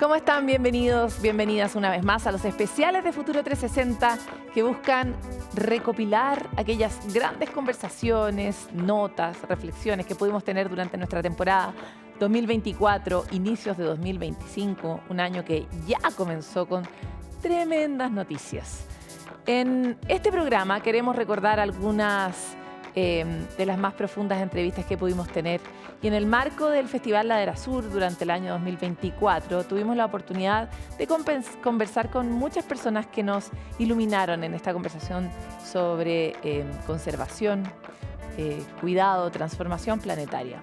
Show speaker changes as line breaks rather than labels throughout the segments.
¿Cómo están? Bienvenidos, bienvenidas una vez más a los especiales de Futuro 360 que buscan recopilar aquellas grandes conversaciones, notas, reflexiones que pudimos tener durante nuestra temporada 2024, inicios de 2025, un año que ya comenzó con tremendas noticias. En este programa queremos recordar algunas de las más profundas entrevistas que pudimos tener. Y en el marco del Festival Ladera Sur durante el año 2024 tuvimos la oportunidad de conversar con muchas personas que nos iluminaron en esta conversación sobre conservación, cuidado, transformación planetaria.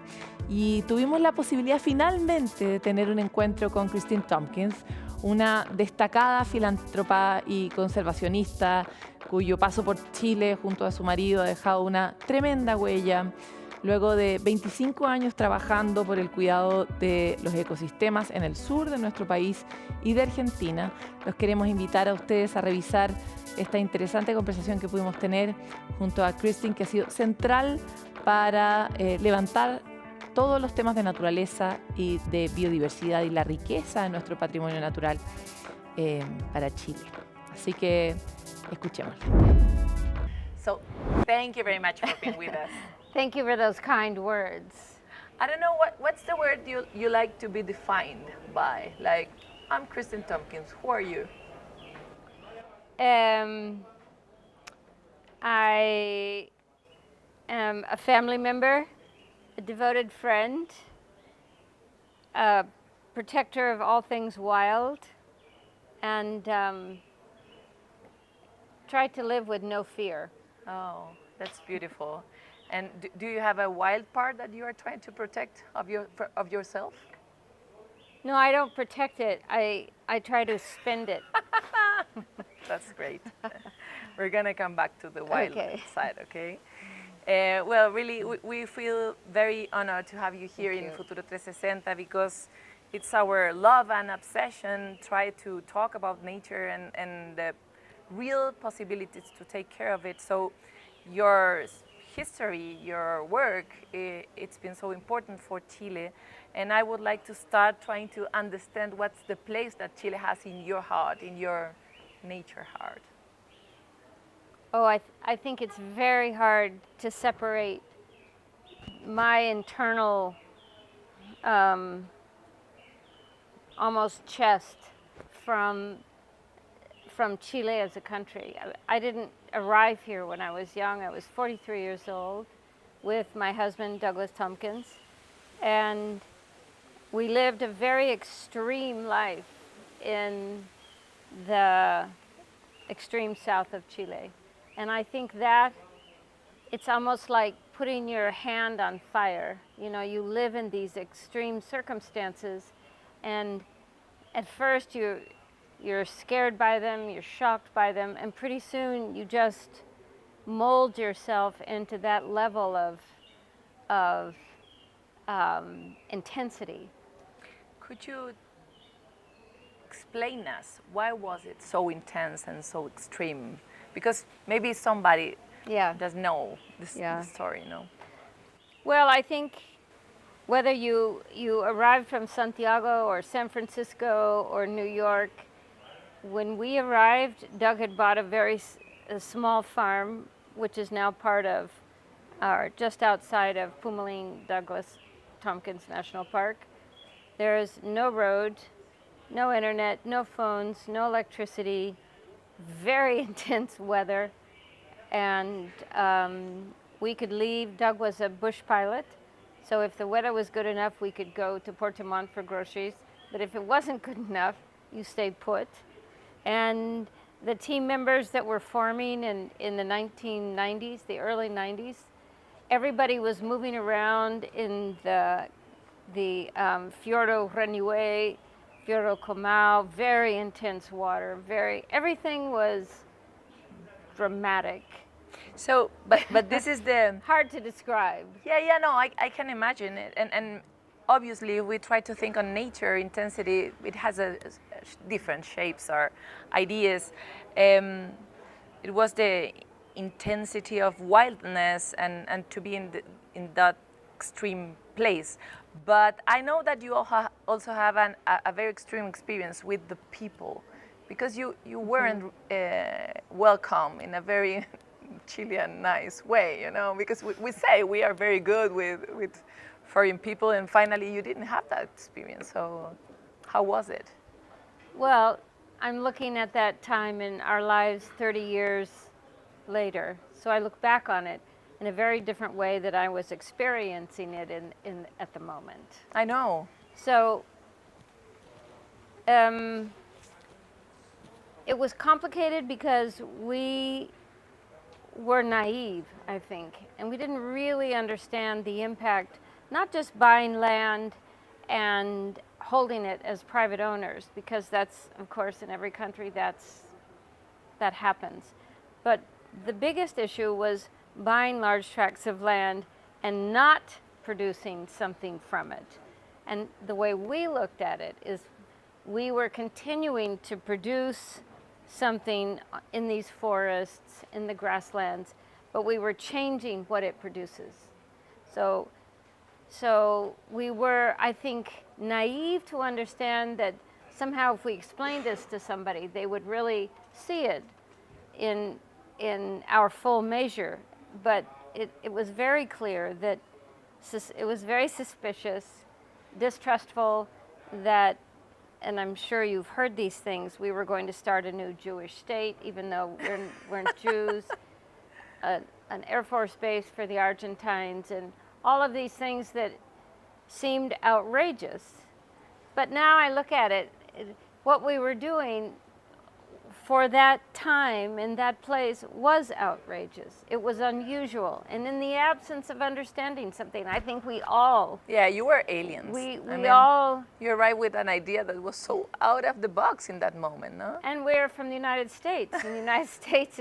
Y tuvimos la posibilidad finalmente de tener un encuentro con Christine Tompkins, una destacada filántropa y conservacionista cuyo paso por Chile junto a su marido ha dejado una tremenda huella. Luego de 25 años trabajando por el cuidado de los ecosistemas en el sur de nuestro país y de Argentina, los queremos invitar a ustedes a revisar esta interesante conversación que pudimos tener junto a Christine, que ha sido central para levantar todos los temas de naturaleza y de biodiversidad y la riqueza de nuestro patrimonio natural para Chile. Así que escuchémoslo. So, thank you very much for being with us.
Thank you for those kind words.
I don't know what's the word you like to be defined by. Like, I'm Christine Tompkins. Who are you?
I am a family member, a devoted friend, a protector of all things wild, and try to live with no fear.
Oh, that's beautiful. And do you have a wild part that you are trying to protect of yourself?
No, I don't protect it. I try to spend it.
That's great. We're going to come back to the wild side, okay? Really, we feel very honored to have you here in Futuro 360 because it's our love and obsession try to talk about nature and the real possibilities to take care of it. So your history, your work, it's been so important for Chile. And I would like to start trying to understand what's the place that Chile has in your heart, in your nature heart.
Oh, I think it's very hard to separate my internal almost chest from Chile as a country. I didn't arrive here when I was young. I was 43 years old with my husband, Douglas Tompkins, and we lived a very extreme life in the extreme south of Chile. And I think that it's almost like putting your hand on fire. You know, you live in these extreme circumstances, and at first you're scared by them, you're shocked by them, and pretty soon you just mold yourself into that level of intensity.
Could you explain us why was it so intense and so extreme? Because maybe somebody doesn't know this story, you know?
Well, I think whether you arrived from Santiago or San Francisco or New York, when we arrived, Doug had bought a small farm, which is now part of, just outside of Pumaling Douglas Tompkins National Park. There is no road, no internet, no phones, no electricity, very intense weather, and we could leave. Doug was a bush pilot, so if the weather was good enough, we could go to Puerto Montt for groceries, but if it wasn't good enough, you stayed put. And the team members that were forming in the 1990s, the early 90s, everybody was moving around in the Fiordo Renue, Fiordo Comau, very intense water, everything was dramatic.
So, but this is the...
Hard to describe.
Yeah, no, I can imagine it. And obviously, we try to think on nature, intensity, it has different shapes or ideas. It was the intensity of wildness and to be in that extreme place. But I know that you also have a very extreme experience with the people, because you weren't welcome in a very Chilean nice way, you know, because we say we are very good with foreign people, and finally you didn't have that experience. So how was it?
Well, I'm looking at that time in our lives 30 years later. So I look back on it in a very different way that I was experiencing it at the moment.
I know.
So it was complicated because we were naive, I think, and we didn't really understand the impact, not just buying land and holding it as private owners, because that's, of course, in every country that happens. But the biggest issue was buying large tracts of land and not producing something from it. And the way we looked at it is we were continuing to produce something in these forests, in the grasslands, but we were changing what it produces. So we were, I think, naive to understand that somehow if we explained this to somebody, they would really see it in our full measure. But it was very clear that it was very suspicious, distrustful, that, and I'm sure you've heard these things, we were going to start a new Jewish state, even though we're Jews, an Air Force base for the Argentines, and all of these things that seemed outrageous. But now I look at it, what we were doing for that time in that place was outrageous. It was unusual. And in the absence of understanding something, I think we all...
Yeah, you were aliens.
We all...
You arrived with an idea that was so out of the box in that moment, no?
And we're from the United States. And the United States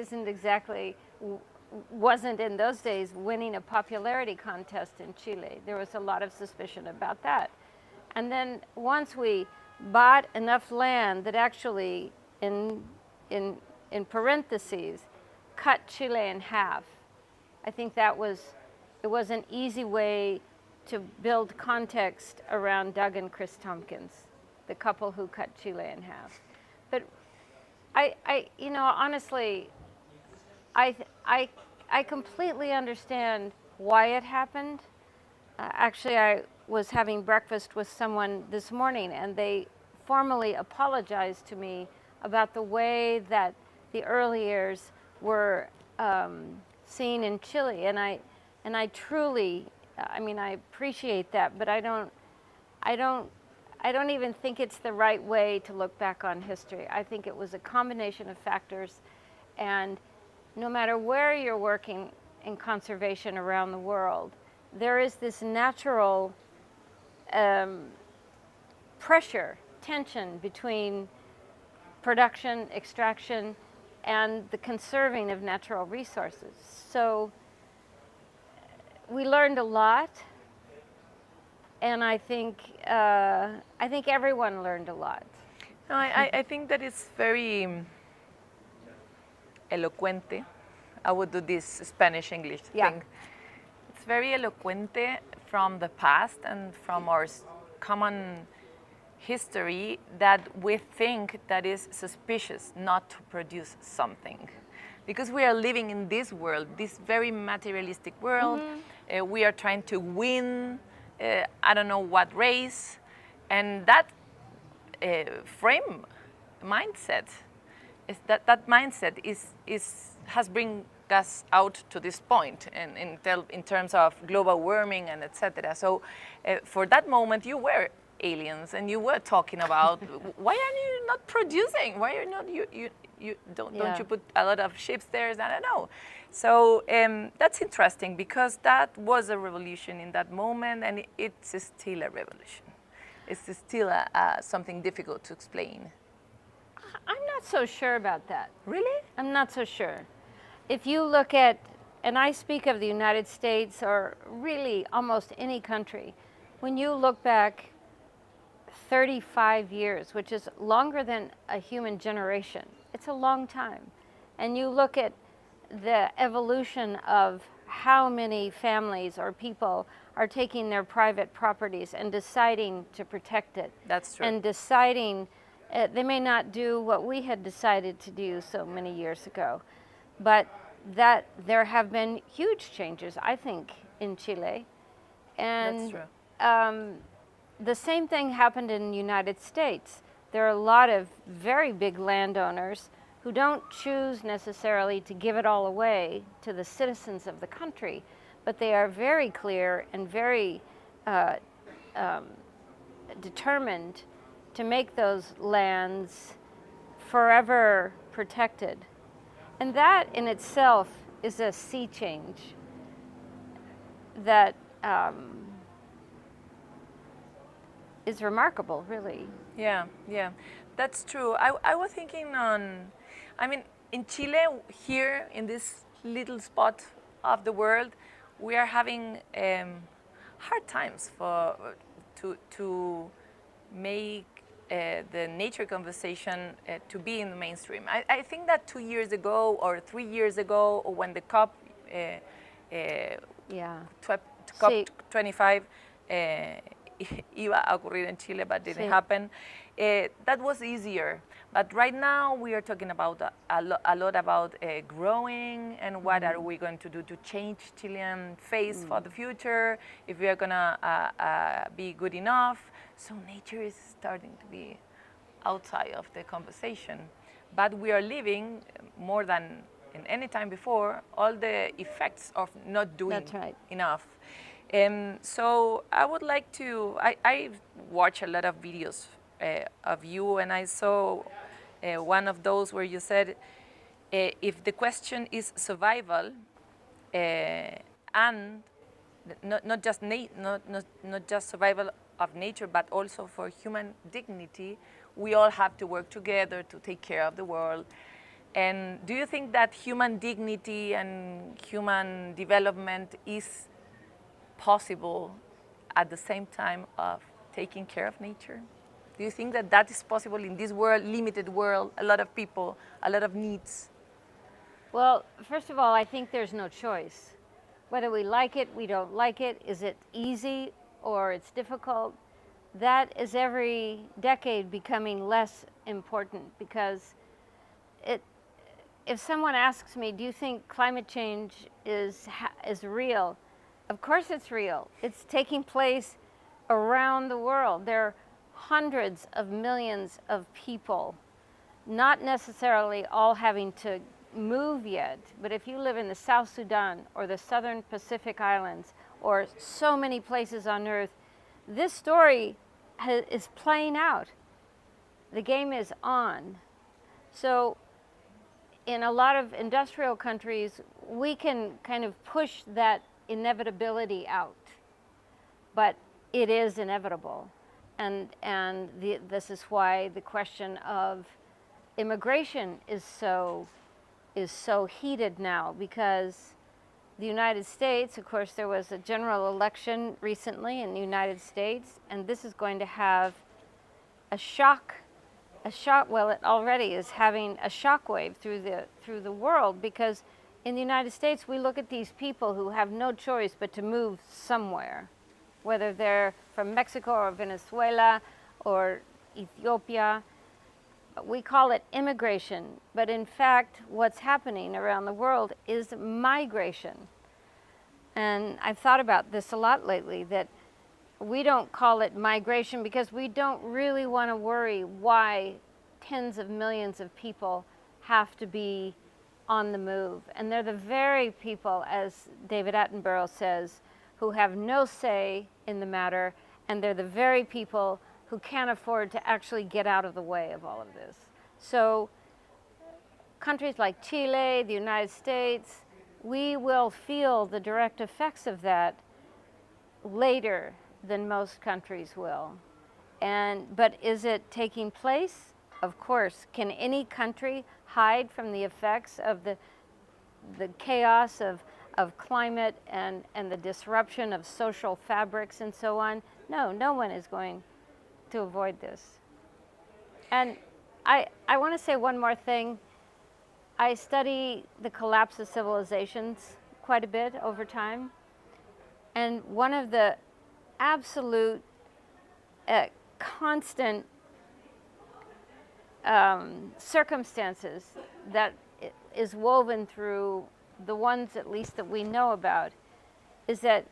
wasn't in those days winning a popularity contest in Chile. There was a lot of suspicion about that. And then once we bought enough land that actually, in parentheses, cut Chile in half, I think it was an easy way to build context around Doug and Chris Tompkins, the couple who cut Chile in half. But I you know, honestly, I completely understand why it happened. Actually, I was having breakfast with someone this morning, and they formally apologized to me about the way that the early years were seen in Chile, and I truly, I mean, I appreciate that, but I don't even think it's the right way to look back on history. I think it was a combination of factors, and no matter where you're working in conservation around the world, there is this natural pressure, tension between production, extraction, and the conserving of natural resources. So we learned a lot, and I think everyone learned a lot.
No, I think that it's very elocuente. I would do this Spanish-English thing. It's very elocuente from the past and from our common history that we think that is suspicious not to produce something. Because we are living in this world, this very materialistic world. Mm-hmm. We are trying to win, I don't know what race. And that mindset has bring us out to this point in terms of global warming and etc. So for that moment you were aliens and you were talking about why are you not producing? Why are not don't you put a lot of ships there? I don't know. So that's interesting because that was a revolution in that moment, and it's still a revolution. It's still something difficult to explain.
I'm not so sure about that.
Really?
I'm not so sure. If you look at, and I speak of the United States or really almost any country, when you look back 35 years, which is longer than a human generation, it's a long time. And you look at the evolution of how many families or people are taking their private properties and deciding to protect it.
That's true.
And deciding, they may not do what we had decided to do so many years ago, but that there have been huge changes, I think, in Chile. And
That's true.
the same thing happened in the United States. There are a lot of very big landowners who don't choose necessarily to give it all away to the citizens of the country, but they are very clear and very determined to make those lands forever protected. And that in itself is a sea change that is remarkable, really.
Yeah, yeah, that's true. I was thinking on, I mean, in Chile, here in this little spot of the world, we are having hard times to make the nature conversation to be in the mainstream. I think that 2 years ago or 3 years ago, or when the
Yeah.
COP25 iba a ocurrir en Chile, but didn't happen. That was easier. But right now we are talking about a lot about growing and what are we going to do to change Chilean face for the future, if we are going to be good enough. So nature is starting to be outside of the conversation. But we are living more than in any time before all the effects of not doing enough. So I would like to, I watch a lot of videos of you, and I saw one of those where you said, if the question is survival, and not just survival of nature, but also for human dignity, we all have to work together to take care of the world. And do you think that human dignity and human development is possible at the same time of taking care of nature? Do you think that that is possible in this world, limited world, a lot of people, a lot of needs?
Well, first of all, I think there's no choice. Whether we like it, we don't like it, is it easy or it's difficult, that is every decade becoming less important, because if someone asks me, do you think climate change is real? Of course it's real. It's taking place around the world. There are hundreds of millions of people, not necessarily all having to move yet, but if you live in the South Sudan or the Southern Pacific Islands or so many places on Earth, this story is playing out. The game is on. So in a lot of industrial countries, we can kind of push that inevitability out, but it is inevitable. And this is why the question of immigration is so heated now, because the United States, of course, there was a general election recently in the United States, and this is going to have a shock, well, it already is having a shockwave through the world, because in the United States, we look at these people who have no choice but to move somewhere, whether they're from Mexico or Venezuela or Ethiopia. We call it immigration, but in fact, what's happening around the world is migration. And I've thought about this a lot lately, that we don't call it migration because we don't really want to worry why tens of millions of people have to be on the move. And they're the very people, as David Attenborough says, who have no say in the matter, and they're the very people who can't afford to actually get out of the way of all of this. So countries like Chile, the United States, we will feel the direct effects of that later than most countries will. But is it taking place? Of course. Can any country hide from the effects of the chaos of climate and the disruption of social fabrics and so on? No, no one is going to avoid this. And I want to say one more thing. I study the collapse of civilizations quite a bit over time. And one of the absolute constant circumstances that is woven through the ones at least that we know about is that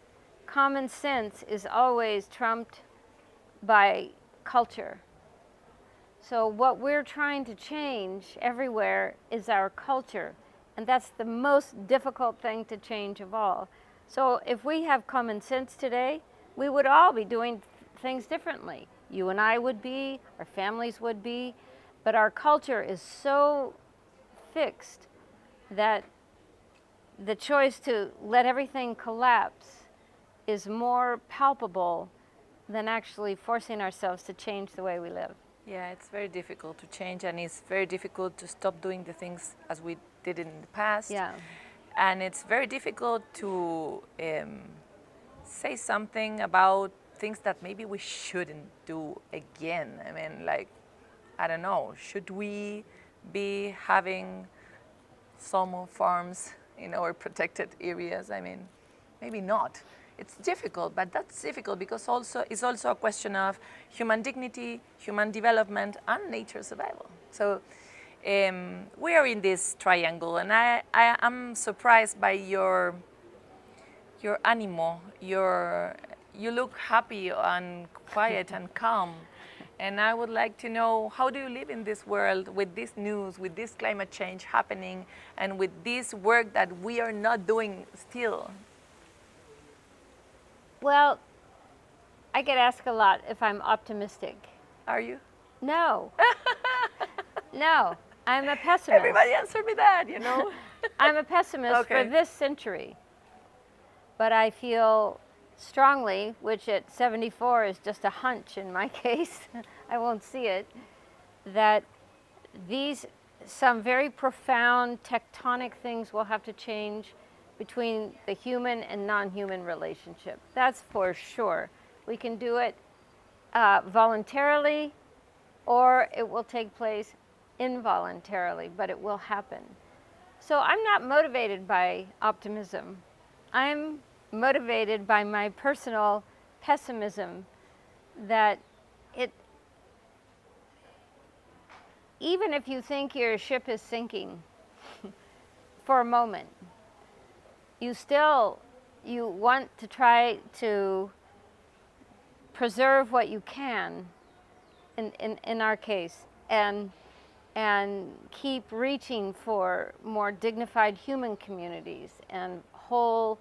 common sense is always trumped by culture. So what we're trying to change everywhere is our culture, and that's the most difficult thing to change of all. So if we have common sense today, we would all be doing things differently. You and I would be, our families would be, but our culture is so fixed that the choice to let everything collapse is more palpable than actually forcing ourselves to change the way we live.
Yeah, it's very difficult to change, and it's very difficult to stop doing the things as we did in the past.
Yeah.
And it's very difficult to say something about things that maybe we shouldn't do again. I mean, like, I don't know, should we be having salmon farms in our protected areas? I mean, maybe not. It's difficult, but that's difficult because it's also a question of human dignity, human development, and nature survival. So we are in this triangle, and I am surprised by your animo. You look happy and quiet and calm. And I would like to know, how do you live in this world with this news, with this climate change happening, and with this work that we are not doing still?
Well, I get asked a lot if I'm optimistic.
Are you?
No. No, I'm a pessimist.
Everybody answer me that, you know.
I'm a pessimist
Okay.
for this century. But I feel strongly, which at 74 is just a hunch in my case, I won't see it, that some very profound tectonic things will have to change between the human and non-human relationship. That's for sure. We can do it voluntarily, or it will take place involuntarily, but it will happen. So I'm not motivated by optimism. I'm motivated by my personal pessimism that even if you think your ship is sinking for a moment, you want to try to preserve what you can, in our case, and keep reaching for more dignified human communities and whole,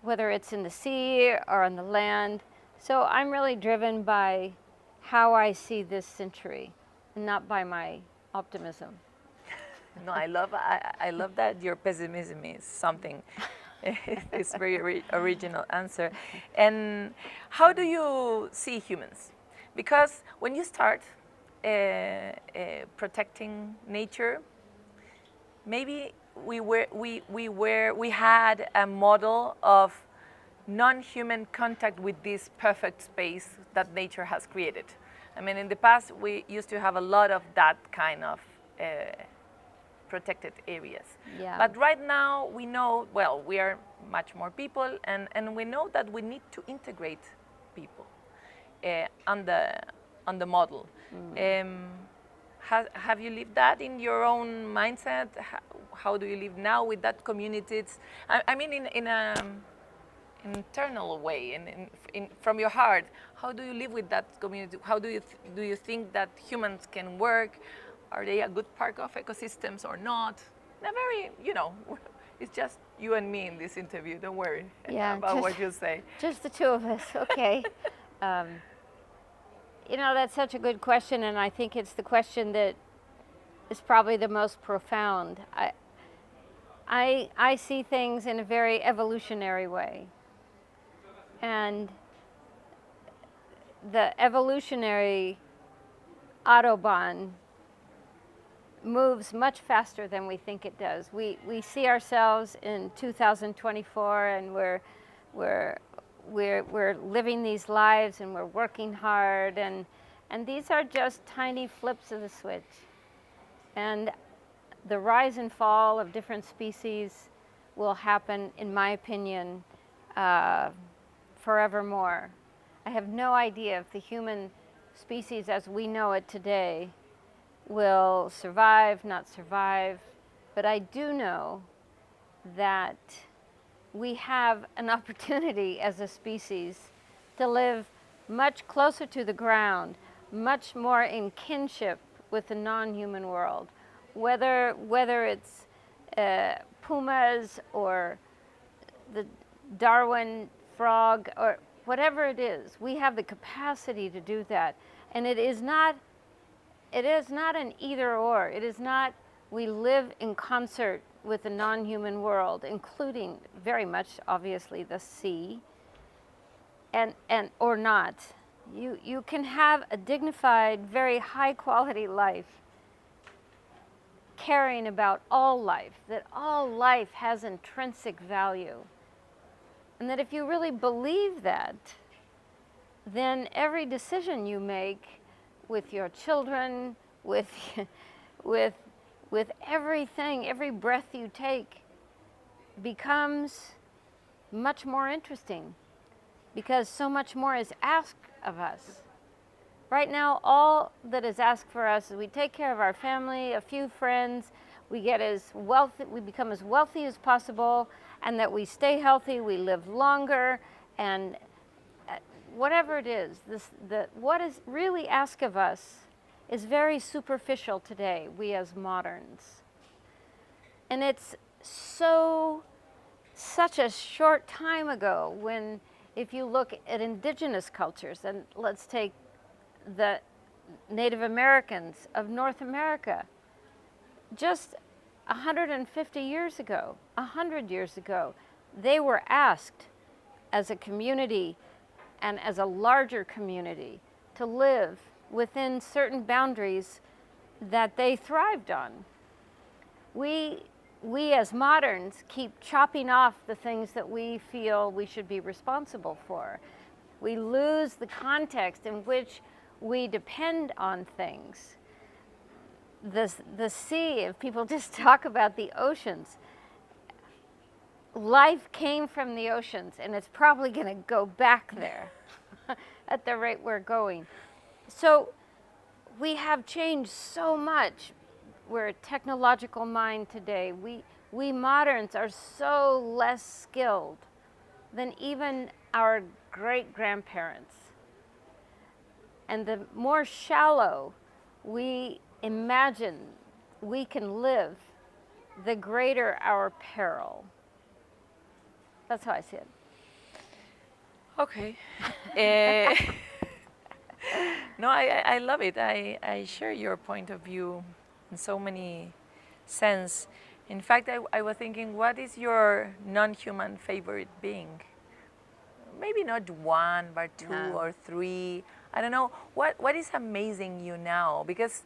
whether it's in the sea or on the land. So I'm really driven by how I see this century, and not by my optimism.
No, I love that your pessimism is something. It's very original answer. And how do you see humans? Because when you start protecting nature, maybe we had a model of non-human contact with this perfect space that nature has created. I mean, in the past, we used to have a lot of that kind of protected areas.
Yeah.
But right now, we know, well, we are much more people, and we know that we need to integrate people on the model. Have you lived that in your own mindset? How do you live now with that community? I mean, in an internal way, from your heart. How do you live with that community? How do you think that humans can work? Are they a good part of ecosystems or not? They're very, it's just you and me in this interview. Don't worry about what you say.
Just the two of us, okay. That's such a good question, and I think it's the question that is probably the most profound. I see things in a very evolutionary way. And the evolutionary Autobahn moves much faster than we think it does. We see ourselves in 2024, and we're living these lives, and we're working hard, and these are just tiny flips of the switch. And the rise and fall of different species will happen, in my opinion, forevermore. I have no idea if the human species as we know it today will survive, not survive, but I do know that we have an opportunity as a species to live much closer to the ground, much more in kinship with the non-human world. Whether it's pumas or the Darwin frog or whatever it is, we have the capacity to do that. And it is not an either or. It is not we live in concert with the non-human world, including very much obviously the sea, and or not. You can have a dignified, very high quality life, caring about all life, that all life has intrinsic value. And that if you really believe that, then every decision you make with your children, with everything, every breath you take becomes much more interesting, because so much more is asked of us. Right now, all that is asked for us is we take care of our family, a few friends, we become as wealthy as possible, and that we stay healthy, we live longer, and whatever it is, what is really asked of us is very superficial today, we as moderns. And it's such a short time ago when, if you look at indigenous cultures, and let's take the Native Americans of North America, just 150 years ago, 100 years ago, they were asked as a community and as a larger community to live within certain boundaries that they thrived on. We as moderns keep chopping off the things that we feel we should be responsible for. We lose the context in which we depend on things. The sea, if people just talk about the oceans, life came from the oceans, and it's probably going to go back there at the rate we're going. So we have changed so much. We're a technological mind today. We moderns are so less skilled than even our great-grandparents. And the more shallow we imagine we can live, the greater our peril. That's how I see it.
Okay. No, I love it. I share your point of view in so many sense. In fact, I was thinking, what is your non-human favorite being? Maybe not one, but two or three. I don't know. What is amazing you now? Because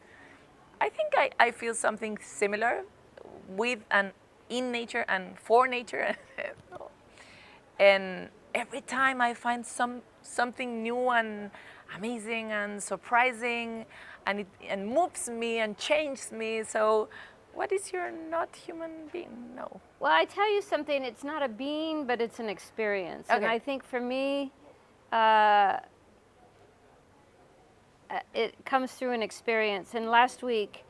I think I feel something similar with and in nature and for nature. And every time I find something new and amazing and surprising, and it moves me and changes me. So what is your not human being? No.
Well, I tell you something, it's not a being, but it's an experience.
Okay.
And I think for me, it comes through an experience. And last week,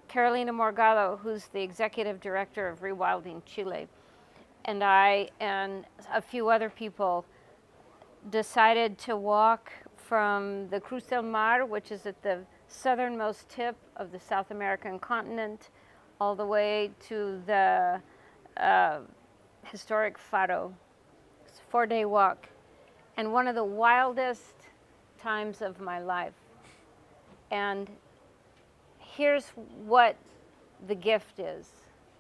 Carolina Morgado, who's the executive director of Rewilding Chile, and I and a few other people decided to walk from the Cruz del Mar, which is at the southernmost tip of the South American continent, all the way to the historic Faro. It's a 4-day walk, and one of the wildest times of my life. And here's what the gift is.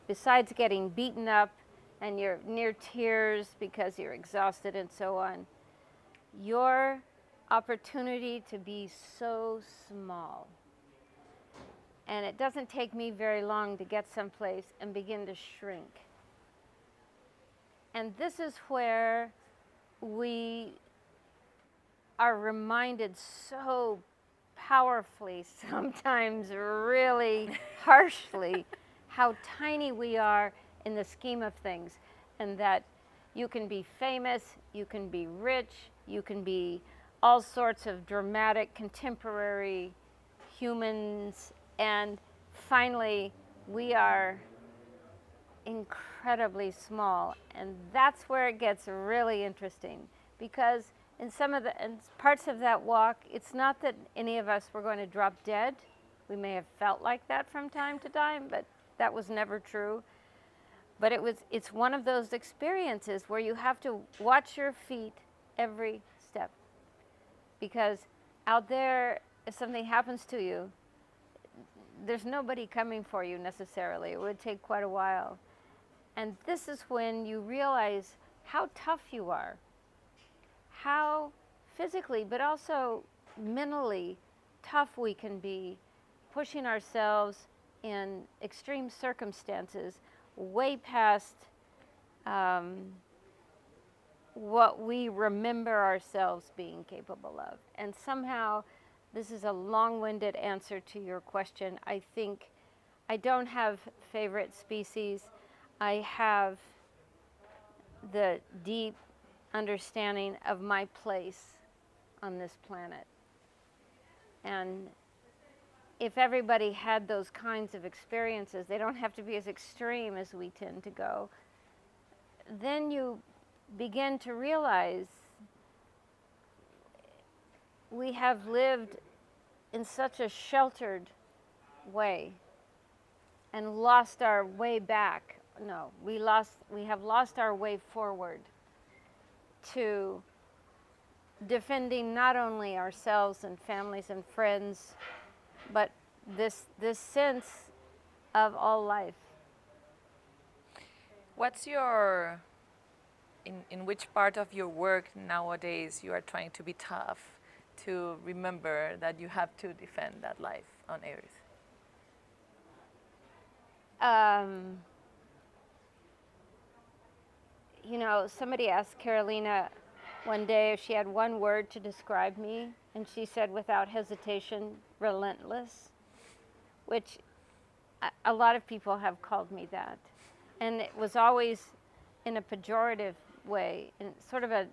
Besides getting beaten up and you're near tears because you're exhausted and so on, your opportunity to be so small. And it doesn't take me very long to get someplace and begin to shrink. And this is where we are reminded so powerfully, sometimes really harshly, how tiny we are in the scheme of things. and that you can be famous, you can be rich, you can be all sorts of dramatic contemporary humans, and finally we are incredibly small. And that's where it gets really interesting, because in parts of that walk, it's not that any of us were going to drop dead. We may have felt like that from time to time, but that was never true. But it's one of those experiences where you have to watch your feet every step, because out there, if something happens to you, there's nobody coming for you necessarily. It would take quite a while. And this is when you realize how tough you are, how physically, but also mentally tough we can be, pushing ourselves in extreme circumstances way past what we remember ourselves being capable of. And somehow, this is a long-winded answer to your question. I think I don't have favorite species. I have the deep understanding of my place on this planet. And if everybody had those kinds of experiences, they don't have to be as extreme as we tend to go, then you begin to realize we have lived in such a sheltered way and lost our way back. No, we have lost our way forward to defending not only ourselves and families and friends, but this sense of all life.
What's your, in which part of your work nowadays you are trying to be tough, to remember that you have to defend that life on Earth?
You know, somebody asked Carolina one day if she had one word to describe me, and she said without hesitation, relentless, which a lot of people have called me that. And it was always in a pejorative way, in sort of a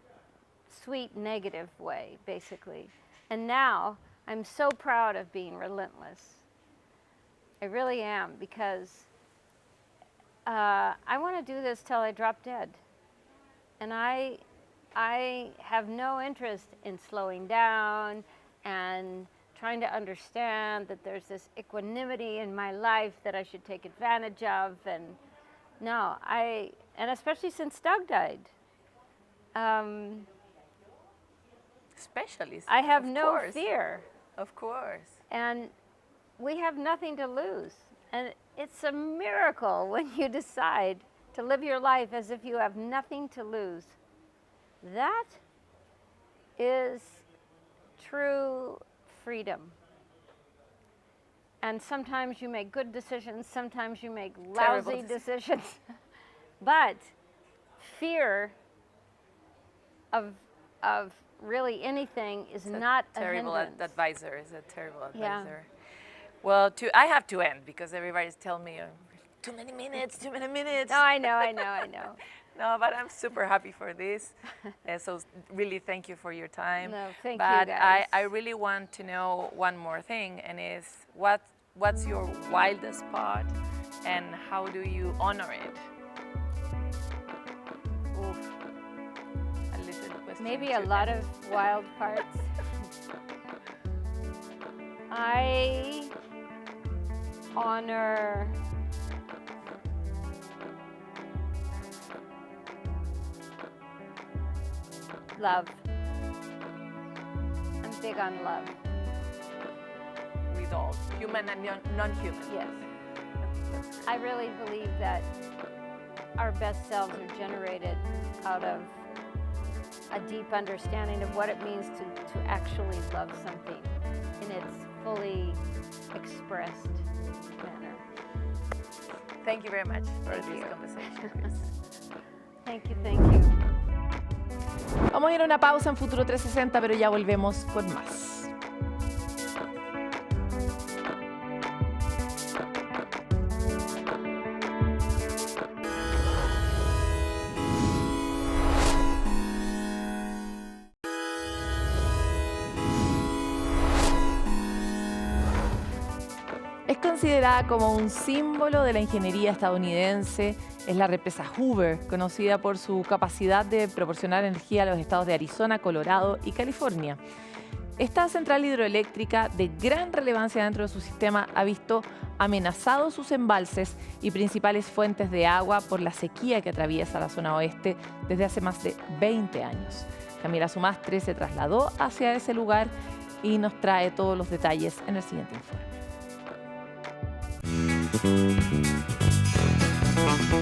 sweet negative way, basically. And now I'm so proud of being relentless. I really am, because I want to do this till I drop dead. And I have no interest in slowing down and trying to understand that there's this equanimity in my life that I should take advantage of. And no, and especially since Doug died.
Especially,
I have no fear.
Of course.
And we have nothing to lose. And it's a miracle when you decide to live your life as if you have nothing to lose. That is true freedom. And sometimes you make good decisions, sometimes you make lousy decisions. But fear of really anything is not a
terrible
hindrance.
advisor. Is a terrible advisor.
Yeah.
Well, I have to end because everybody's telling me too many minutes.
No, I know.
No, but I'm super happy for this. So really thank you for your time.
No, thank you,
but
guys.
I really want to know one more thing, and is what's your wildest spot and how do you honor it?
Oof.
A little question.
Maybe a lot of wild parts. I honor love. I'm big on love.
With all, human and non-human.
Yes. I really believe that our best selves are generated out of a deep understanding of what it means to actually love something in its fully expressed manner.
Thank you very much for this conversation, Chris.
Thank you.
Vamos a ir a una pausa en Futuro 360, pero ya volvemos con más. Es considerada como un símbolo de la ingeniería estadounidense. Es la represa Hoover, conocida por su capacidad de proporcionar energía a los estados de Arizona, Colorado y California. Esta central hidroeléctrica de gran relevancia dentro de su sistema ha visto amenazados sus embalses y principales fuentes de agua por la sequía que atraviesa la zona oeste desde hace más de 20 años. Camila Sumastre se trasladó hacia ese lugar y nos trae todos los detalles en el siguiente informe.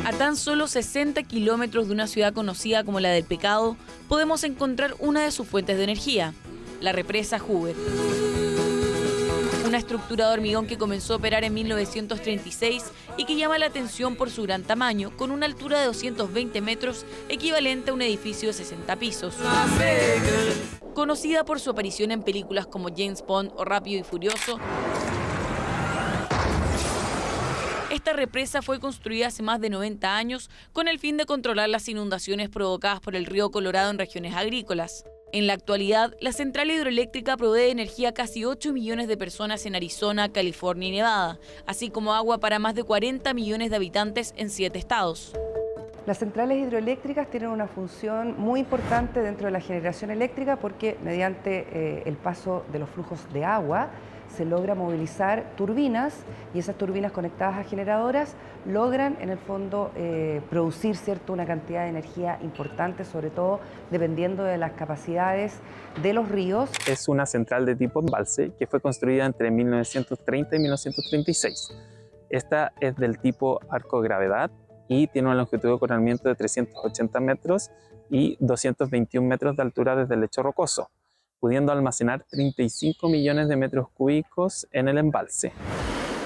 A tan solo 60 kilómetros de una ciudad conocida como la del pecado, podemos encontrar una de sus fuentes de energía, la represa Hoover. Una estructura de hormigón que comenzó a operar en 1936 y que llama la atención por su gran tamaño, con una altura de 220 metros, equivalente a un edificio de 60 pisos. Conocida por su aparición en películas como James Bond o Rápido y Furioso, esta represa fue construida hace más de 90 años con el fin de controlar las inundaciones provocadas por el río Colorado en regiones agrícolas. En la actualidad, la central hidroeléctrica provee energía a casi 8 millones de personas en Arizona, California y Nevada, así como agua para más de 40 millones de habitantes en 7 estados.
Las centrales hidroeléctricas tienen una función muy importante dentro de la generación eléctrica porque mediante el paso de los flujos de agua se logra movilizar turbinas y esas turbinas conectadas a generadoras logran en el fondo producir una cantidad de energía importante, sobre todo dependiendo de las capacidades de los ríos.
Es una central de tipo embalse que fue construida entre 1930 y 1936. Esta es del tipo arco-gravedad y tiene una longitud de coronamiento de 380 metros y 221 metros de altura desde el lecho rocoso, pudiendo almacenar 35 millones de metros cúbicos en el embalse.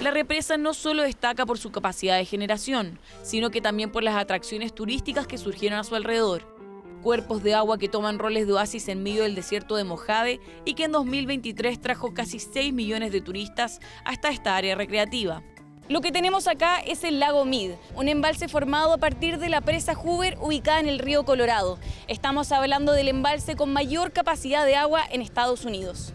La represa no solo destaca por su capacidad de generación, sino que también por las atracciones turísticas que surgieron a su alrededor. Cuerpos de agua que toman roles de oasis en medio del desierto de Mojave y que en 2023 trajo casi 6 millones de turistas hasta esta área recreativa. Lo que tenemos acá es el lago Mead, un embalse formado a partir de la presa Hoover ubicada en el río Colorado. Estamos hablando del embalse con mayor capacidad de agua en Estados Unidos.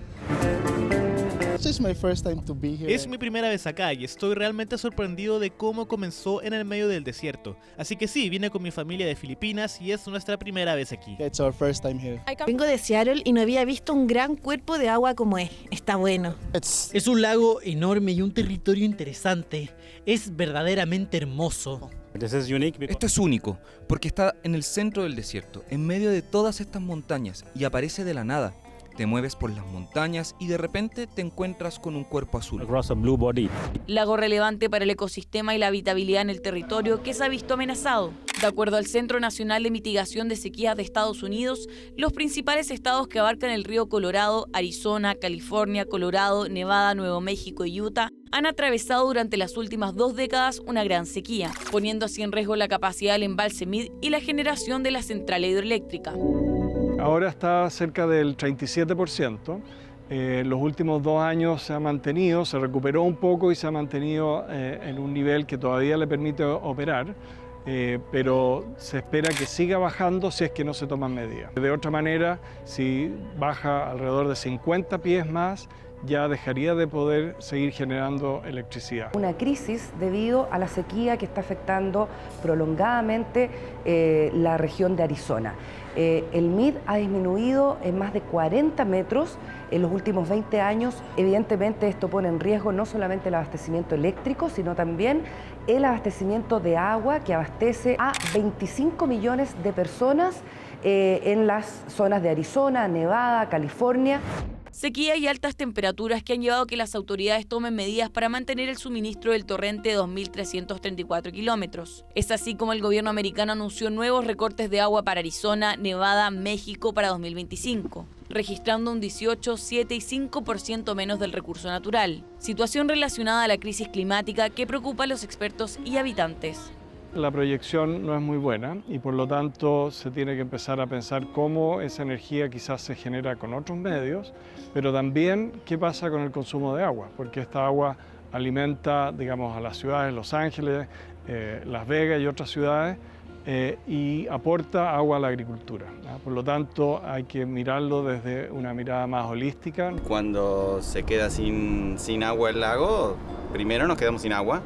Es mi primera vez acá y estoy realmente sorprendido de cómo comenzó en el medio del desierto. Así que sí, vine con mi familia de Filipinas y es nuestra primera vez aquí.
Vengo de Seattle y no había visto un gran cuerpo de agua como es. Está bueno.
Es un lago enorme y un territorio interesante. Es verdaderamente hermoso.
Esto es único porque está en el centro del desierto, en medio de todas estas montañas y aparece de la nada. Te mueves por las montañas y de repente te encuentras con un cuerpo azul.
Lago relevante para el ecosistema y la habitabilidad en el territorio que se ha visto amenazado. De acuerdo al Centro Nacional de Mitigación de Sequías de Estados Unidos, los principales estados que abarcan el río Colorado, Arizona, California, Colorado, Nevada, Nuevo México y Utah, han atravesado durante las últimas 2 décadas una gran sequía, poniendo así en riesgo la capacidad del embalse Mead y la generación de la central hidroeléctrica.
Ahora está cerca del 37%. Los últimos 2 años se ha mantenido, se recuperó un poco y se ha mantenido en un nivel que todavía le permite operar, pero se espera que siga bajando si es que no se toman medidas. De otra manera, si baja alrededor de 50 pies más, ya dejaría de poder seguir generando electricidad.
Una crisis debido a la sequía que está afectando prolongadamente la región de Arizona. El Mead ha disminuido en más de 40 metros en los últimos 20 años. Evidentemente esto pone en riesgo no solamente el abastecimiento eléctrico, sino también el abastecimiento de agua que abastece a 25 millones de personas en las zonas de Arizona, Nevada, California.
Sequía y altas temperaturas que han llevado a que las autoridades tomen medidas para mantener el suministro del torrente de 2.334 kilómetros. Es así como el gobierno americano anunció nuevos recortes de agua para Arizona, Nevada, México para 2025, registrando un 18, 7 y 5% menos del recurso natural. Situación relacionada a la crisis climática que preocupa a los expertos y habitantes.
La proyección no es muy buena y por lo tanto se tiene que empezar a pensar cómo esa energía quizás se genera con otros medios, pero también qué pasa con el consumo de agua, porque esta agua alimenta, digamos, a las ciudades, Los Ángeles, Las Vegas y otras ciudades, y aporta agua a la agricultura. Por lo tanto, hay que mirarlo desde una mirada más holística.
Cuando se queda sin agua el lago, primero nos quedamos sin agua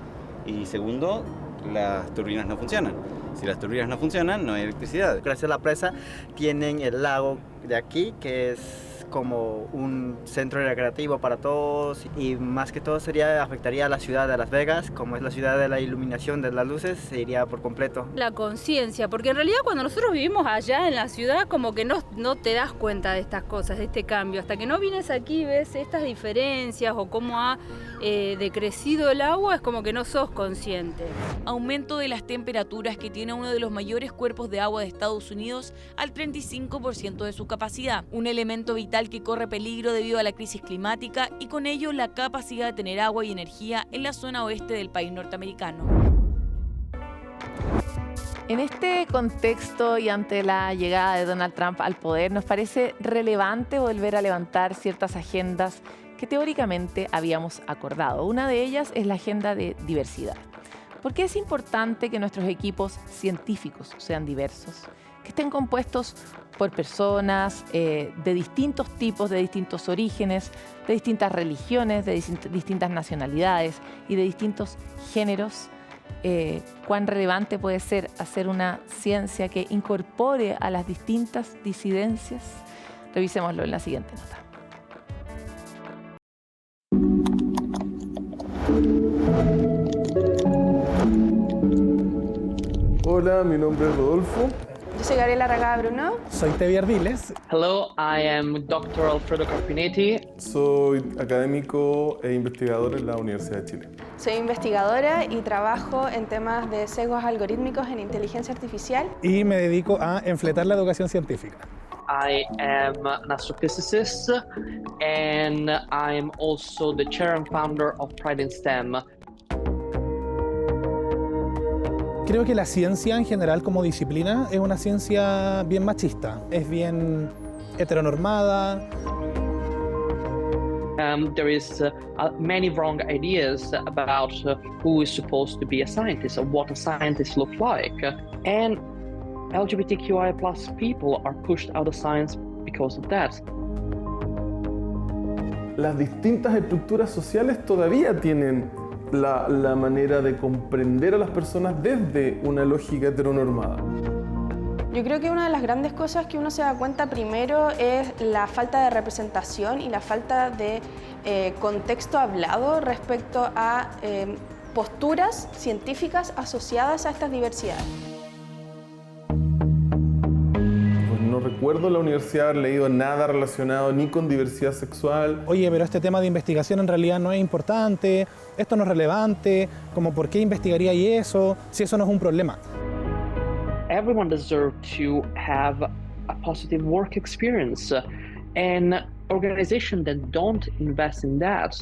y segundo, las turbinas no funcionan. Si las turbinas no funcionan, no hay electricidad.
Gracias a la presa tienen el lago de aquí, que es como un centro recreativo para todos, y más que todo afectaría a la ciudad de Las Vegas, como es la ciudad de la iluminación de las luces, se iría por completo.
La conciencia, porque en realidad cuando nosotros vivimos allá en la ciudad como que no te das cuenta de estas cosas, de este cambio, hasta que no vienes aquí y ves estas diferencias o cómo ha decrecido el agua, es como que no sos consciente.
Aumento de las temperaturas que tiene uno de los mayores cuerpos de agua de Estados Unidos al 35% de su capacidad, un elemento vital que corre peligro debido a la crisis climática y con ello la capacidad de tener agua y energía en la zona oeste del país norteamericano.
En este contexto y ante la llegada de Donald Trump al poder, nos parece relevante volver a levantar ciertas agendas que teóricamente habíamos acordado. Una de ellas es la agenda de diversidad. ¿Por qué es importante que nuestros equipos científicos sean diversos? Que estén compuestos por personas de distintos tipos, de distintos orígenes, de distintas religiones, de distintas nacionalidades y de distintos géneros. Cuán relevante puede ser hacer una ciencia que incorpore a las distintas disidencias. Revisémoslo en la siguiente nota.
Hola, mi nombre es Rodolfo.
Yo soy Gabriela Ragada Bruno.
Soy Tevi Ardiles.
Hello, I am Dr. Alfredo Carpinetti.
Soy académico e investigador en la Universidad de Chile.
Soy investigadora y trabajo en temas de sesgos algorítmicos en inteligencia artificial.
Y me dedico a enfletar la educación científica.
I am an astrophysicist and I am also the chair and founder of Pride in STEM.
Creo que la ciencia en general como disciplina es una ciencia bien machista, es bien heteronormada.
There is many wrong ideas about who is supposed to be a scientist or what a scientist looks like. And LGBTQI+ people are pushed out of science because of that.
Las distintas estructuras sociales todavía tienen la manera de comprender a las personas desde una lógica heteronormada.
Yo creo que una de las grandes cosas que uno se da cuenta primero es la falta de representación y la falta de contexto hablado respecto a posturas científicas asociadas a estas diversidades.
Pues no recuerdo en la universidad haber leído nada relacionado ni con diversidad sexual.
Oye, pero este tema de investigación en realidad no es importante, esto no es relevante, como por qué investigaría eso, si eso no es un problema.
Everyone deserves to have a positive work experience, and organizations that don't invest in that,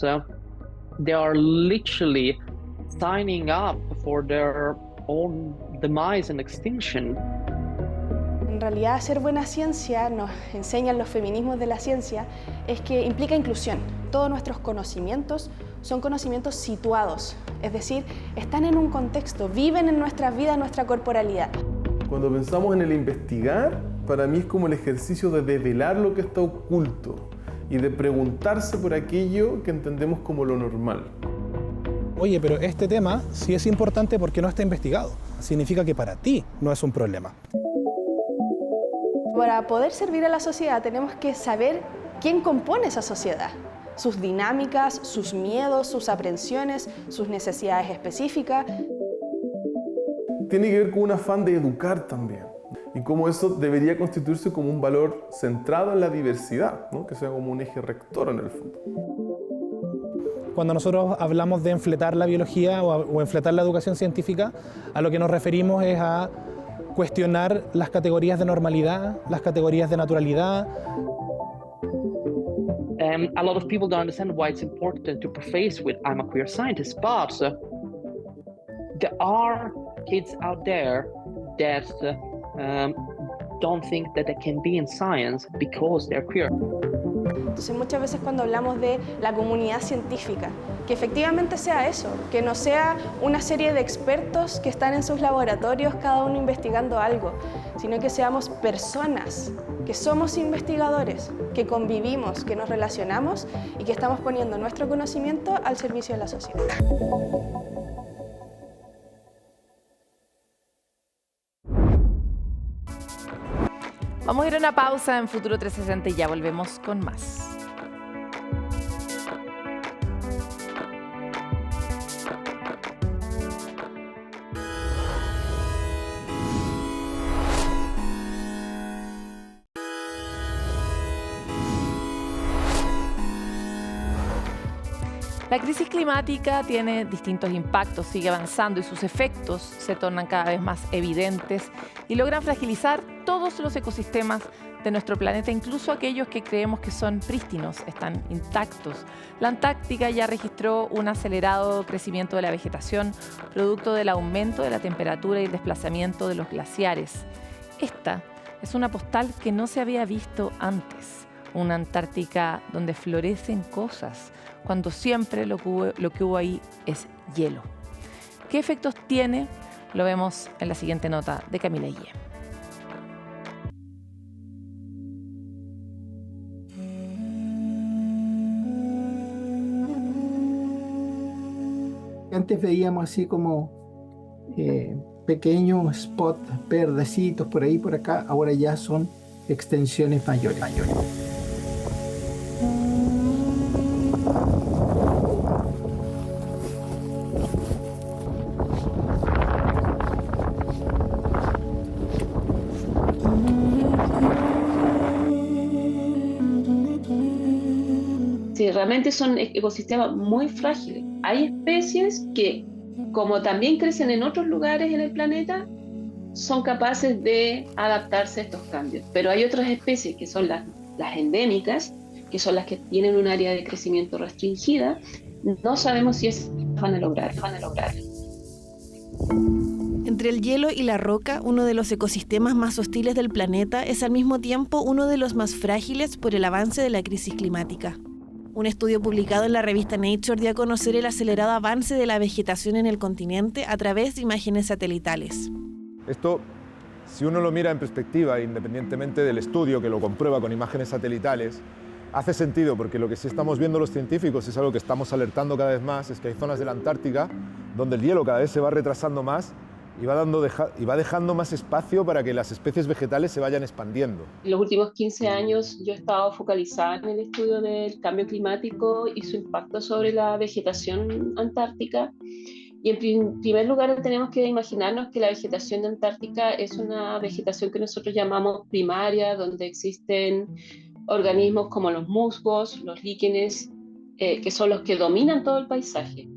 they are literally signing up for their own demise and extinction.
En realidad, hacer buena ciencia, nos enseñan los feminismos de la ciencia, es que implica inclusión. Todos nuestros conocimientos son conocimientos situados, es decir, están en un contexto, viven en nuestra vida, en nuestra corporalidad.
Cuando pensamos en el investigar, para mí es como el ejercicio de develar lo que está oculto y de preguntarse por aquello que entendemos como lo normal.
Oye, pero este tema sí es importante porque no está investigado. Significa que para ti no es un problema.
Para poder servir a la sociedad tenemos que saber quién compone esa sociedad, sus dinámicas, sus miedos, sus aprensiones, sus necesidades específicas.
Tiene que ver con un afán de educar también y cómo eso debería constituirse como un valor centrado en la diversidad, ¿no? Que sea como un eje rector en el fondo.
Cuando nosotros hablamos de enfletar la biología o enfletar la educación científica, a lo que nos referimos es a cuestionar las categorías de normalidad, las categorías de naturalidad.
A lot of people don't understand why it's important to preface with I'm a queer scientist, but there are kids out there that don't think that they can be in science because they're queer.
Entonces muchas veces cuando hablamos de la comunidad científica, que efectivamente sea eso, que no sea una serie de expertos que están en sus laboratorios cada uno investigando algo, sino que seamos personas, que somos investigadores, que convivimos, que nos relacionamos y que estamos poniendo nuestro conocimiento al servicio de la sociedad.
Vamos a ir a una pausa en Futuro 360 y ya volvemos con más. La crisis climática tiene distintos impactos, sigue avanzando y sus efectos se tornan cada vez más evidentes y logran fragilizar todos los ecosistemas de nuestro planeta, incluso aquellos que creemos que son prístinos, están intactos. La Antártida ya registró un acelerado crecimiento de la vegetación, producto del aumento de la temperatura y el desplazamiento de los glaciares. Esta es una postal que no se había visto antes, una Antártica donde florecen cosas, cuando siempre lo que hubo ahí es hielo. ¿Qué efectos tiene? Lo vemos en la siguiente nota de Camila Guillén.
Antes veíamos así como pequeños spots verdecitos por ahí, por acá, ahora ya son extensiones mayores.
Sí, realmente son ecosistemas muy frágiles. Hay especies que, como también crecen en otros lugares en el planeta, son capaces de adaptarse a estos cambios. Pero hay otras especies que son las endémicas, que son las que tienen un área de crecimiento restringida. No sabemos si esas van a lograr.
Entre el hielo y la roca, uno de los ecosistemas más hostiles del planeta es al mismo tiempo uno de los más frágiles por el avance de la crisis climática. Un estudio publicado en la revista Nature dio a conocer el acelerado avance de la vegetación en el continente a través de imágenes satelitales.
Esto, si uno lo mira en perspectiva, independientemente del estudio que lo comprueba con imágenes satelitales, hace sentido, porque lo que sí estamos viendo los científicos es algo que estamos alertando cada vez más, es que hay zonas de la Antártica donde el hielo cada vez se va retrasando más y va dejando más espacio para que las especies vegetales se vayan expandiendo.
En los últimos 15 años yo he estado focalizada en el estudio del cambio climático y su impacto sobre la vegetación antártica. Y en primer lugar tenemos que imaginarnos que la vegetación de Antártica es una vegetación que nosotros llamamos primaria, donde existen organismos como los musgos, los líquenes, que son los que dominan todo el paisaje.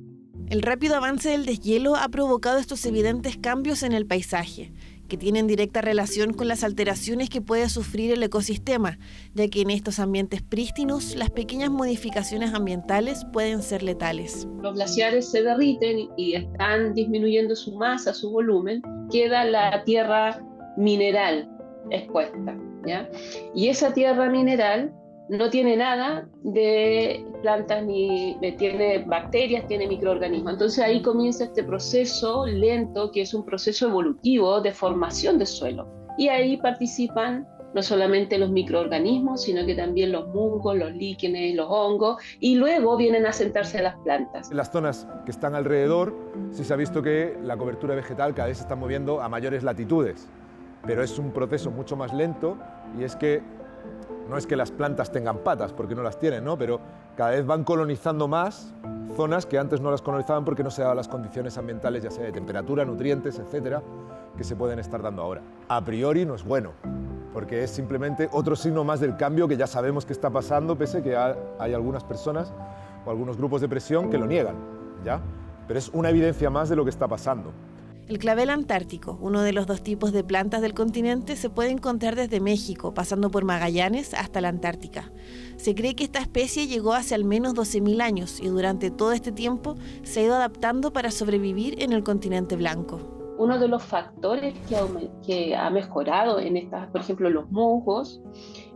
El rápido avance del deshielo ha provocado estos evidentes cambios en el paisaje, que tienen directa relación con las alteraciones que puede sufrir el ecosistema, ya que en estos ambientes prístinos las pequeñas modificaciones ambientales pueden ser letales.
Los glaciares se derriten y están disminuyendo su masa, su volumen, queda la tierra mineral expuesta, ¿ya? Y esa tierra mineral no tiene nada de plantas ni tiene bacterias, tiene microorganismos. Entonces ahí comienza este proceso lento, que es un proceso evolutivo de formación de suelo. Y ahí participan no solamente los microorganismos, sino que también los musgos, los líquenes, los hongos, y luego vienen a sentarse las plantas.
En las zonas que están alrededor sí se ha visto que la cobertura vegetal cada vez se está moviendo a mayores latitudes, pero es un proceso mucho más lento, y es que no es que las plantas tengan patas, porque no las tienen, ¿no? Pero cada vez van colonizando más zonas que antes no las colonizaban porque no se daban las condiciones ambientales, ya sea de temperatura, nutrientes, etcétera, que se pueden estar dando ahora. A priori no es bueno, porque es simplemente otro signo más del cambio que ya sabemos que está pasando, pese a que hay algunas personas o algunos grupos de presión que lo niegan, ¿ya? Pero es una evidencia más de lo que está pasando.
El clavel antártico, uno de los dos tipos de plantas del continente, se puede encontrar desde México, pasando por Magallanes hasta la Antártica. Se cree que esta especie llegó hace al menos 12.000 años y durante todo este tiempo se ha ido adaptando para sobrevivir en el continente blanco.
Uno de los factores que ha mejorado en estas, por ejemplo, los musgos,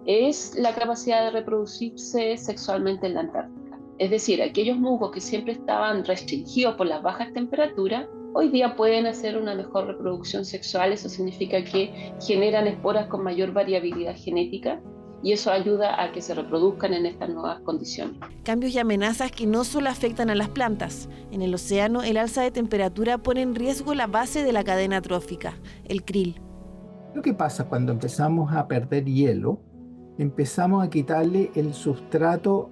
es la capacidad de reproducirse sexualmente en la Antártica. Es decir, aquellos musgos que siempre estaban restringidos por las bajas temperaturas, hoy día pueden hacer una mejor reproducción sexual. Eso significa que generan esporas con mayor variabilidad genética y eso ayuda a que se reproduzcan en estas nuevas condiciones.
Cambios y amenazas que no solo afectan a las plantas. En el océano, el alza de temperatura pone en riesgo la base de la cadena trófica, el krill.
Lo que pasa cuando empezamos a perder hielo, empezamos a quitarle el sustrato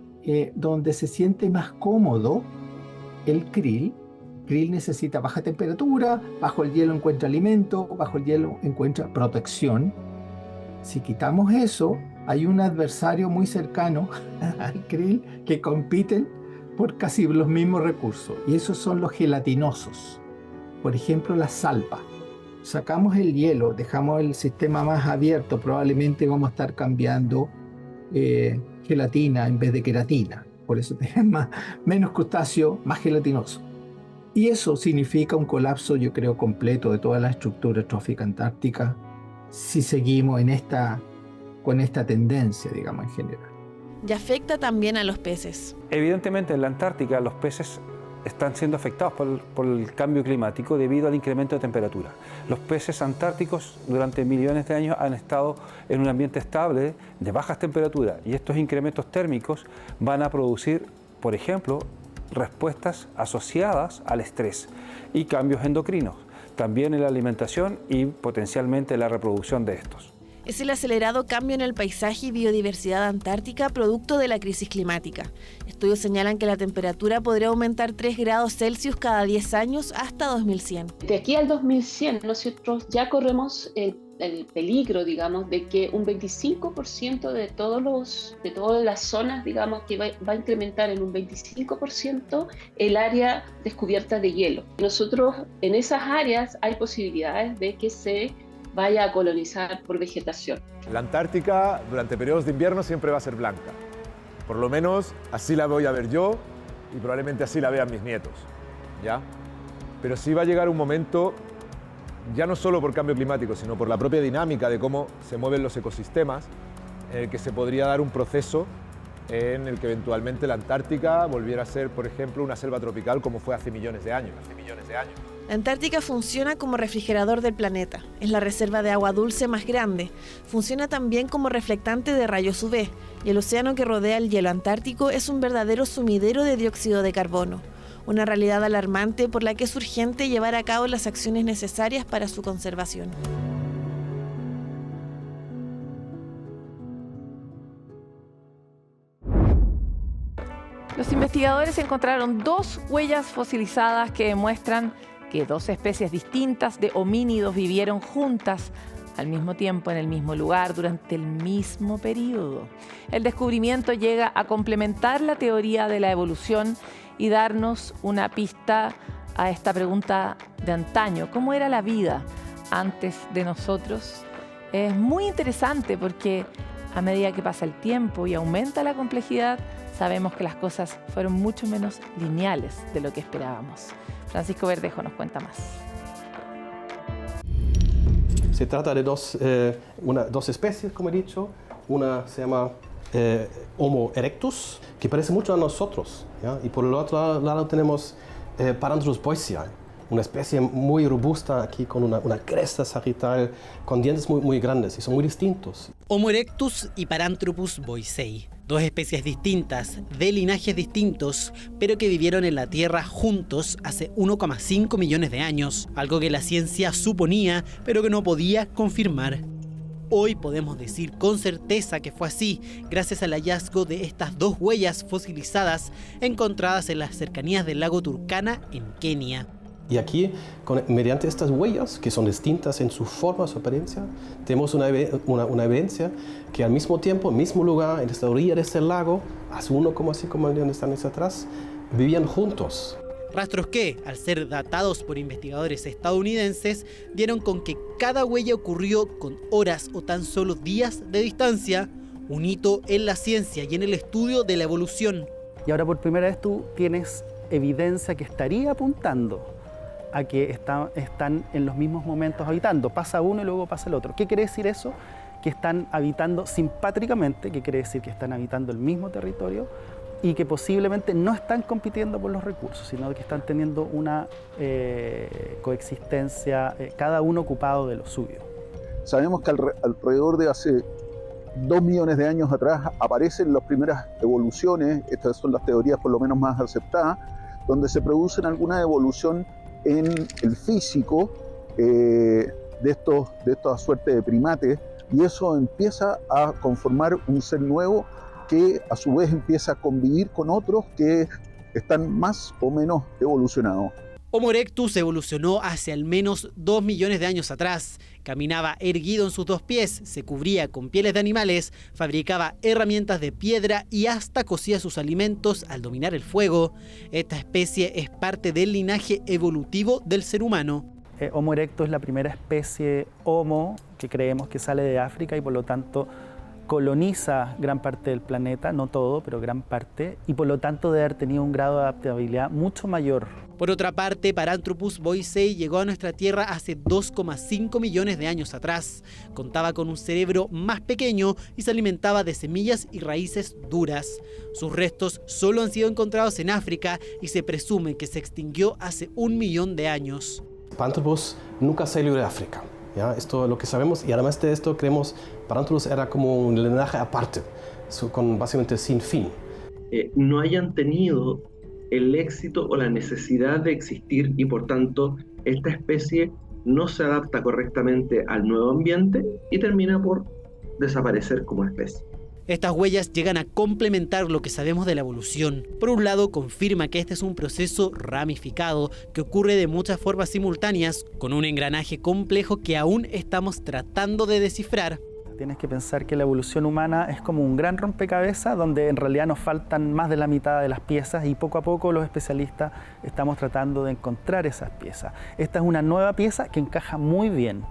donde se siente más cómodo el krill. Krill necesita baja temperatura, bajo el hielo encuentra alimento, bajo el hielo encuentra protección. Si quitamos eso, hay un adversario muy cercano al krill que compiten por casi los mismos recursos, y esos son los gelatinosos. Por ejemplo, la salpa. Sacamos el hielo, dejamos el sistema más abierto, probablemente vamos a estar cambiando gelatina en vez de queratina. Por eso tenemos menos crustáceo, más gelatinoso. Y eso significa un colapso, yo creo, completo de toda la estructura trófica antártica si seguimos con esta tendencia, digamos, en general.
Y afecta también a los peces.
Evidentemente, en la Antártica los peces están siendo afectados por el cambio climático debido al incremento de temperatura. Los peces antárticos durante millones de años han estado en un ambiente estable de bajas temperaturas y estos incrementos térmicos van a producir, por ejemplo, respuestas asociadas al estrés y cambios endocrinos, también en la alimentación y potencialmente la reproducción de estos.
Es el acelerado cambio en el paisaje y biodiversidad antártica producto de la crisis climática. Estudios señalan que la temperatura podría aumentar 3 grados Celsius cada 10 años hasta 2100.
De aquí al 2100 nosotros ya corremos el peligro, digamos, de que un 25% de todas las zonas, digamos, que va a incrementar en un 25% el área descubierta de hielo. Nosotros en esas áreas hay posibilidades de que se vaya a colonizar por vegetación.
La Antártica durante periodos de invierno siempre va a ser blanca. Por lo menos así la voy a ver yo y probablemente así la vean mis nietos, ¿ya? Pero sí va a llegar un momento, ya no solo por cambio climático, sino por la propia dinámica de cómo se mueven los ecosistemas, en el que se podría dar un proceso en el que eventualmente la Antártica volviera a ser, por ejemplo, una selva tropical como fue hace millones de años.
La Antártica funciona como refrigerador del planeta. Es la reserva de agua dulce más grande. Funciona también como reflectante de rayos UV. Y el océano que rodea el hielo antártico es un verdadero sumidero de dióxido de carbono. Una realidad alarmante por la que es urgente llevar a cabo las acciones necesarias para su conservación.
Los investigadores encontraron 2 huellas fosilizadas que demuestran que 2 especies distintas de homínidos vivieron juntas al mismo tiempo en el mismo lugar durante el mismo periodo. El descubrimiento llega a complementar la teoría de la evolución y darnos una pista a esta pregunta de antaño: ¿cómo era la vida antes de nosotros? Es muy interesante porque a medida que pasa el tiempo y aumenta la complejidad, sabemos que las cosas fueron mucho menos lineales de lo que esperábamos. Francisco Verdejo nos cuenta más.
Se trata de dos especies, como he dicho. Una se llama Homo erectus, que parece mucho a nosotros, ¿ya? Y por el otro lado tenemos Paranthropus boisei, una especie muy robusta aquí con una cresta sagittal, con dientes muy grandes y son muy distintos.
Homo erectus y Paranthropus boisei, 2 especies distintas, de linajes distintos, pero que vivieron en la Tierra juntos hace 1,5 millones de años, algo que la ciencia suponía, pero que no podía confirmar. Hoy podemos decir con certeza que fue así, gracias al hallazgo de estas 2 huellas fosilizadas encontradas en las cercanías del lago Turkana, en Kenia.
Y aquí, mediante estas huellas, que son distintas en su forma, su apariencia, tenemos una evidencia que al mismo tiempo, mismo lugar, en esta orilla de este lago, hace 1,5 millones de años atrás, vivían juntos.
Rastros que, al ser datados por investigadores estadounidenses, dieron con que cada huella ocurrió con horas o tan solo días de distancia, un hito en la ciencia y en el estudio de la evolución.
Y ahora por primera vez tú tienes evidencia que estaría apuntando a que están en los mismos momentos habitando. Pasa uno y luego pasa el otro. ¿Qué quiere decir eso? que están habitando simpátricamente, que quiere decir que están habitando el mismo territorio y que posiblemente no están compitiendo por los recursos, sino que están teniendo una coexistencia, cada uno ocupado de lo suyo.
Sabemos que alrededor de hace 2 millones de años atrás aparecen las primeras evoluciones, estas son las teorías por lo menos más aceptadas, donde se producen alguna evolución en el físico de esta suerte de primates, y eso empieza a conformar un ser nuevo que a su vez empieza a convivir con otros que están más o menos evolucionados.
Homo erectus evolucionó hace al menos 2 millones de años atrás. Caminaba erguido en sus 2 pies, se cubría con pieles de animales, fabricaba herramientas de piedra y hasta cocía sus alimentos al dominar el fuego. Esta especie es parte del linaje evolutivo del ser humano.
Homo erectus es la primera especie Homo que creemos que sale de África y por lo tanto coloniza gran parte del planeta, no todo, pero gran parte, y por lo tanto debe haber tenido un grado de adaptabilidad mucho mayor.
Por otra parte, Paranthropus boisei llegó a nuestra Tierra hace 2,5 millones de años atrás. Contaba con un cerebro más pequeño y se alimentaba de semillas y raíces duras. Sus restos solo han sido encontrados en África y se presume que se extinguió hace 1 millón de años.
Paranthropus nunca salió de África. ¿Ya? Esto es lo que sabemos, y además de esto creemos Paranthropus era como un linaje aparte, con básicamente sin fin.
No hayan tenido el éxito o la necesidad de existir y por tanto esta especie no se adapta correctamente al nuevo ambiente y termina por desaparecer como especie.
Estas huellas llegan a complementar lo que sabemos de la evolución. Por un lado, confirma que este es un proceso ramificado que ocurre de muchas formas simultáneas, con un engranaje complejo que aún estamos tratando de descifrar.
Tienes que pensar que la evolución humana es como un gran rompecabezas donde en realidad nos faltan más de la mitad de las piezas y poco a poco los especialistas estamos tratando de encontrar esas piezas. Esta es una nueva pieza que encaja muy bien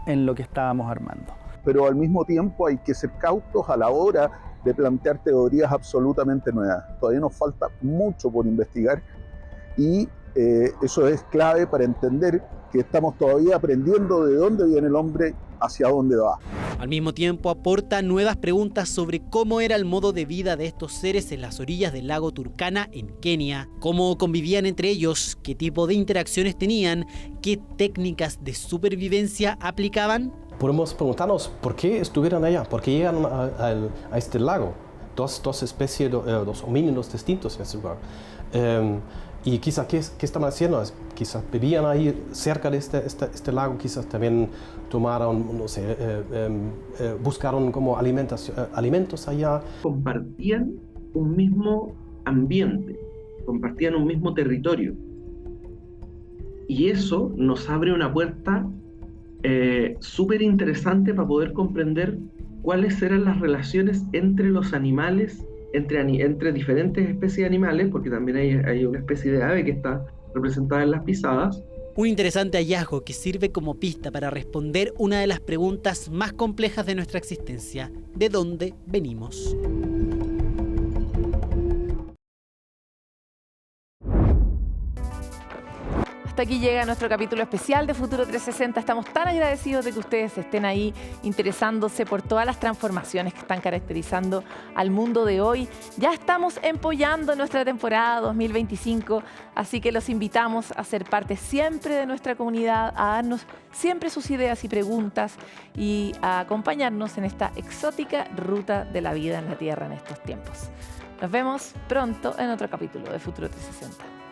en lo que estábamos armando.
Pero al mismo tiempo hay que ser cautos a la hora de plantear teorías absolutamente nuevas. Todavía nos falta mucho por investigar y eso es clave para entender que estamos todavía aprendiendo de dónde viene el hombre, hacia dónde va.
Al mismo tiempo aporta nuevas preguntas sobre cómo era el modo de vida de estos seres en las orillas del lago Turkana en Kenia, cómo convivían entre ellos, qué tipo de interacciones tenían, qué técnicas de supervivencia aplicaban.
Podemos preguntarnos por qué estuvieron allá, por qué llegaron a este lago. Dos especies, dos homínidos distintos en este lugar. Y quizás, ¿qué estaban haciendo? Quizás vivían ahí cerca de este lago, quizás también tomaron, no sé, buscaron como alimentos allá.
Compartían un mismo ambiente, compartían un mismo territorio. Y eso nos abre una puerta súper interesante para poder comprender cuáles eran las relaciones entre los animales, entre diferentes especies de animales, porque también hay una especie de ave que está representada en las pisadas.
Un interesante hallazgo que sirve como pista para responder una de las preguntas más complejas de nuestra existencia: ¿de dónde venimos?
Hasta aquí llega nuestro capítulo especial de Futuro 360. Estamos tan agradecidos de que ustedes estén ahí interesándose por todas las transformaciones que están caracterizando al mundo de hoy. Ya estamos empollando nuestra temporada 2025, así que los invitamos a ser parte siempre de nuestra comunidad, a darnos siempre sus ideas y preguntas y a acompañarnos en esta exótica ruta de la vida en la Tierra en estos tiempos. Nos vemos pronto en otro capítulo de Futuro 360.